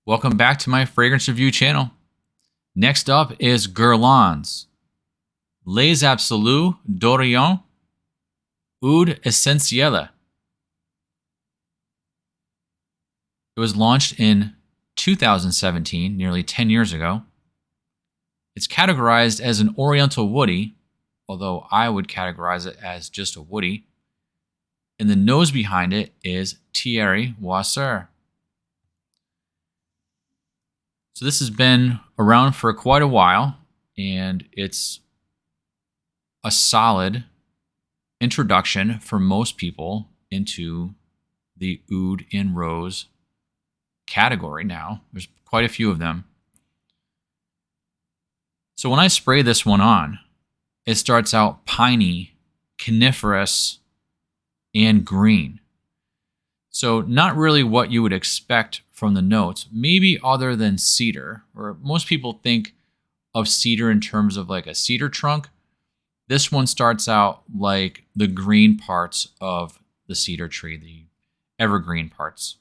Welcome back to my fragrance review channel. Next up is Guerlain's Les Absolus d'Orient Oud Essentiel. It was launched in 2017, nearly 10 years ago. It's categorized as an oriental woody, although I would categorize it as just a woody. And the nose behind it is Thierry Wasser. So this has been around for quite a while, and it's a solid introduction for most people into the Oud and Rose category now. There's quite a few of them. So when I spray this one on, it starts out piney, coniferous, and green. So not really what you would expect from the notes, maybe other than cedar, or most people think of cedar in terms of like a cedar trunk. This one starts out like the green parts of the cedar tree, the evergreen parts.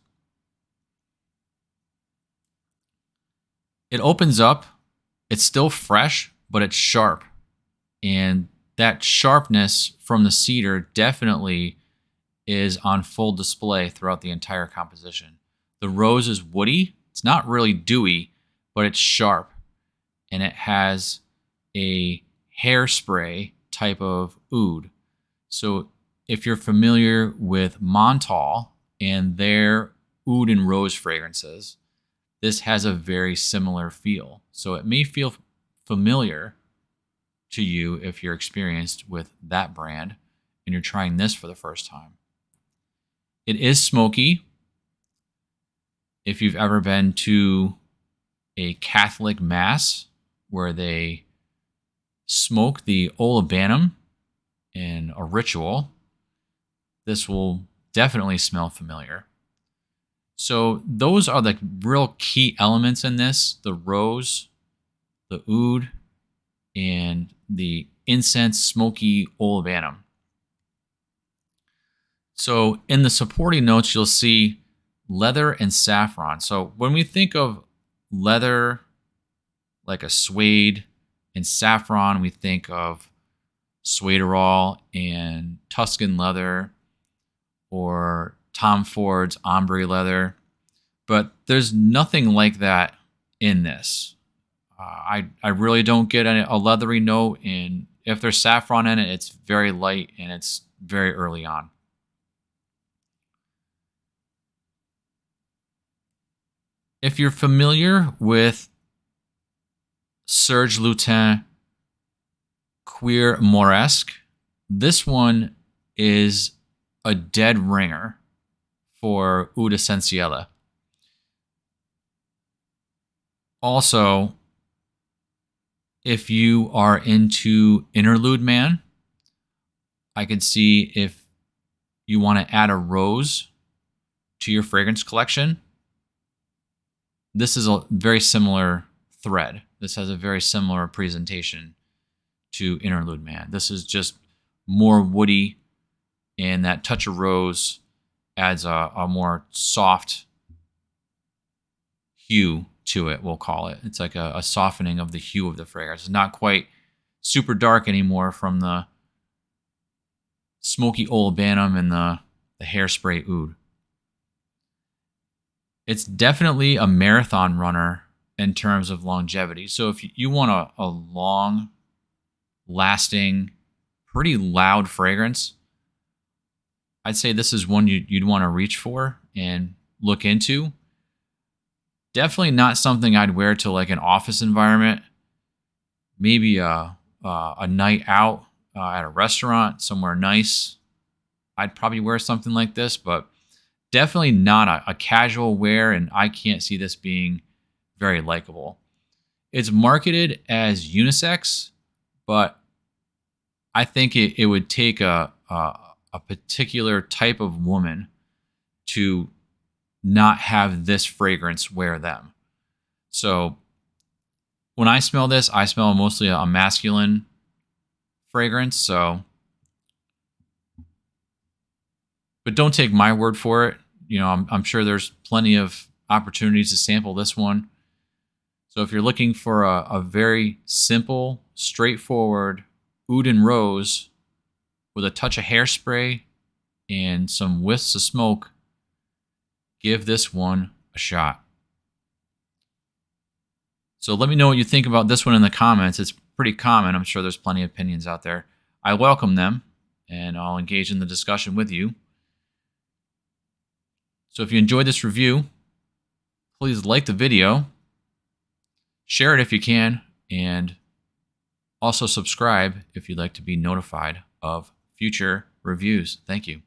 It opens up, it's still fresh, but it's sharp. And that sharpness from the cedar definitely is on full display throughout the entire composition. The rose is woody. It's not really dewy, but it's sharp. And it has a hairspray type of oud. So if you're familiar with Montal and their oud and rose fragrances, this has a very similar feel. So it may feel familiar to you if you're experienced with that brand and you're trying this for the first time. It is smoky. If you've ever been to a Catholic mass where they smoke the olibanum in a ritual, this will definitely smell familiar. So those are the real key elements in this: the rose, the oud, and the incense smoky olibanum. So in the supporting notes, you'll see leather and saffron. So when we think of leather, like a suede, and saffron, we think of suederol and Tuscan leather or Tom Ford's ombre leather. But there's nothing like that in this. I really don't get a leathery note, and if there's saffron in it, it's very light and it's very early on. If you're familiar with Serge Lutens Cuir Moresque, this one is a dead ringer for Oud Essentiel. Also, if you are into interlude man, I could see if you want to add a rose to your fragrance collection. This is a very similar thread. This has a very similar presentation to Interlude Man. This is just more woody, and that touch of rose adds a more soft hue to it, we'll call it. It's like a softening of the hue of the fragrance. It's not quite super dark anymore from the smoky olibanum and the hairspray oud. It's definitely a marathon runner in terms of longevity. So if you want a long lasting, pretty loud fragrance, I'd say this is one you'd want to reach for and look into. Definitely not something I'd wear to like an office environment. Maybe a night out at a restaurant somewhere nice. I'd probably wear something like this, but definitely not a casual wear, and I can't see this being very likable. It's marketed as unisex, but I think it would take a particular type of woman to not have this fragrance wear them. So when I smell this, I smell mostly a masculine fragrance. But don't take my word for it. You know, I'm sure there's plenty of opportunities to sample this one. So if you're looking for a very simple, straightforward Oud Rose with a touch of hairspray and some whiffs of smoke, give this one a shot. So let me know what you think about this one in the comments. It's pretty common. I'm sure there's plenty of opinions out there. I welcome them, and I'll engage in the discussion with you. So if you enjoyed this review, please like the video, share it if you can, and also subscribe if you'd like to be notified of future reviews. Thank you.